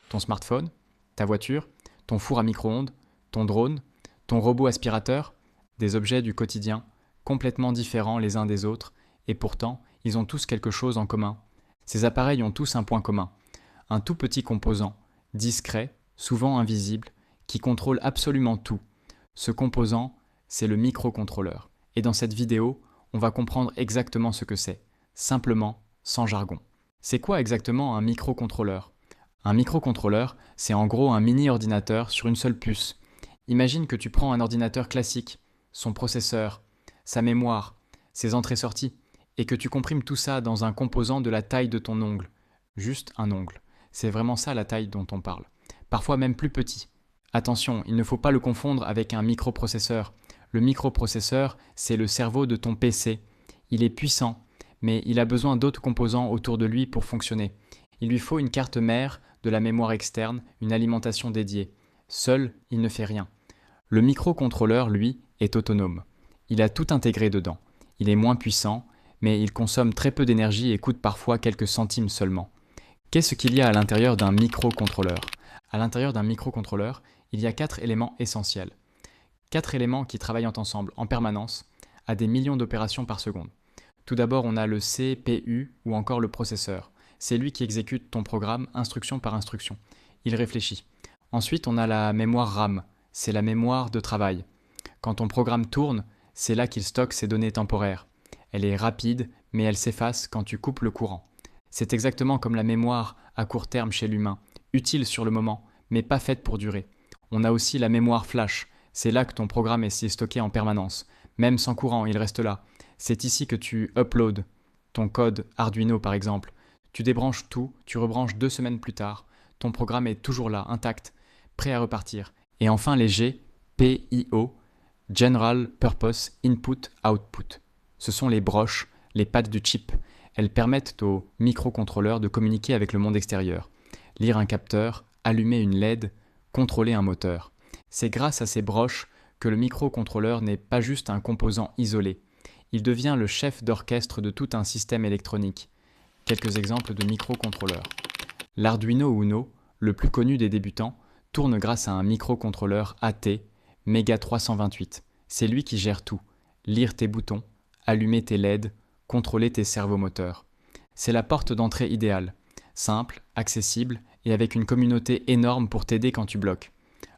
ton smartphone, ta voiture, ton four à micro-ondes, ton drone, ton robot aspirateur, des objets du quotidien, complètement différents les uns des autres, et pourtant, ils ont tous quelque chose en commun. Ces appareils ont tous un point commun, un tout petit composant, discret, souvent invisible, qui contrôle absolument tout. Ce composant, c'est le microcontrôleur. Et dans cette vidéo, on va comprendre exactement ce que c'est, simplement, sans jargon. C'est quoi exactement un microcontrôleur ? Un microcontrôleur, c'est en gros un mini-ordinateur sur une seule puce. Imagine que tu prends un ordinateur classique, son processeur, sa mémoire, ses entrées-sorties, et que tu comprimes tout ça dans un composant de la taille de ton ongle. Juste un ongle. C'est vraiment ça la taille dont on parle. Parfois même plus petit. Attention, il ne faut pas le confondre avec un microprocesseur. Le microprocesseur, c'est le cerveau de ton PC. Il est puissant, mais il a besoin d'autres composants autour de lui pour fonctionner. Il lui faut une carte mère, de la mémoire externe, une alimentation dédiée. Seul, il ne fait rien. Le microcontrôleur, lui, est autonome. Il a tout intégré dedans. Il est moins puissant, mais il consomme très peu d'énergie et coûte parfois quelques centimes seulement. Qu'est-ce qu'il y a à l'intérieur d'un microcontrôleur ? À l'intérieur d'un microcontrôleur, il y a 4 éléments essentiels. 4 éléments qui travaillent ensemble en permanence, à des millions d'opérations par seconde. Tout d'abord, on a le CPU ou encore le processeur. C'est lui qui exécute ton programme instruction par instruction. Il réfléchit. Ensuite, on a la mémoire RAM. C'est la mémoire de travail. Quand ton programme tourne, c'est là qu'il stocke ses données temporaires. Elle est rapide, mais elle s'efface quand tu coupes le courant. C'est exactement comme la mémoire à court terme chez l'humain, utile sur le moment, mais pas faite pour durer. On a aussi la mémoire flash. C'est là que ton programme est stocké en permanence. Même sans courant, il reste là. C'est ici que tu uploads ton code Arduino par exemple. Tu débranches tout, tu rebranches 2 semaines plus tard. Ton programme est toujours là, intact, prêt à repartir. Et enfin les GPIO, General Purpose Input Output. Ce sont les broches, les pattes du chip. Elles permettent au microcontrôleur de communiquer avec le monde extérieur. Lire un capteur, allumer une LED, contrôler un moteur. C'est grâce à ces broches que le microcontrôleur n'est pas juste un composant isolé. Il devient le chef d'orchestre de tout un système électronique. Quelques exemples de microcontrôleurs. L'Arduino Uno, le plus connu des débutants, tourne grâce à un microcontrôleur AT Mega 328. C'est lui qui gère tout. Lire tes boutons, allumer tes LED, contrôler tes servomoteurs. C'est la porte d'entrée idéale. Simple, accessible et avec une communauté énorme pour t'aider quand tu bloques.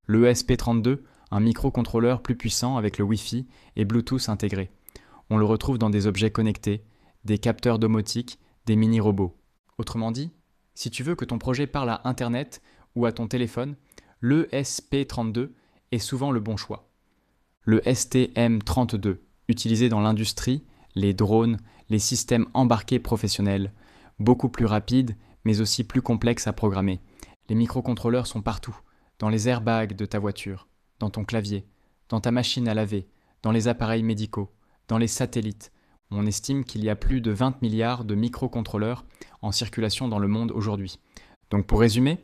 Le ESP32, un microcontrôleur plus puissant avec le Wi-Fi et Bluetooth intégré. On le retrouve dans des objets connectés, des capteurs domotiques, des mini-robots. Autrement dit, si tu veux que ton projet parle à Internet ou à ton téléphone, le ESP32 est souvent le bon choix. Le STM32, utilisé dans l'industrie, les drones, les systèmes embarqués professionnels, beaucoup plus rapide mais aussi plus complexe à programmer. Les microcontrôleurs sont partout, dans les airbags de ta voiture, dans ton clavier, dans ta machine à laver, dans les appareils médicaux, dans les satellites. On estime qu'il y a plus de 20 milliards de microcontrôleurs en circulation dans le monde aujourd'hui. Donc pour résumer,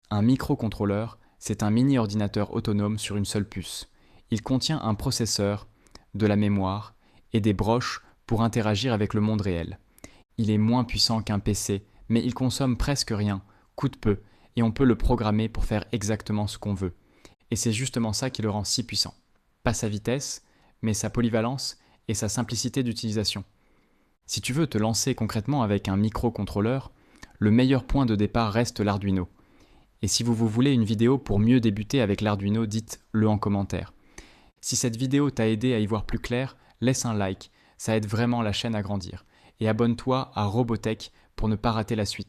un microcontrôleur, c'est un mini-ordinateur autonome sur une seule puce. Il contient un processeur, de la mémoire et des broches pour interagir avec le monde réel. Il est moins puissant qu'un PC, mais il consomme presque rien, coûte peu, et on peut le programmer pour faire exactement ce qu'on veut. Et c'est justement ça qui le rend si puissant. Pas sa vitesse, mais sa polyvalence et sa simplicité d'utilisation. Si tu veux te lancer concrètement avec un microcontrôleur, le meilleur point de départ reste l'Arduino. Et si vous voulez une vidéo pour mieux débuter avec l'Arduino, dites-le en commentaire. Si cette vidéo t'a aidé à y voir plus clair, laisse un like, ça aide vraiment la chaîne à grandir. Et abonne-toi à Robotech pour ne pas rater la suite.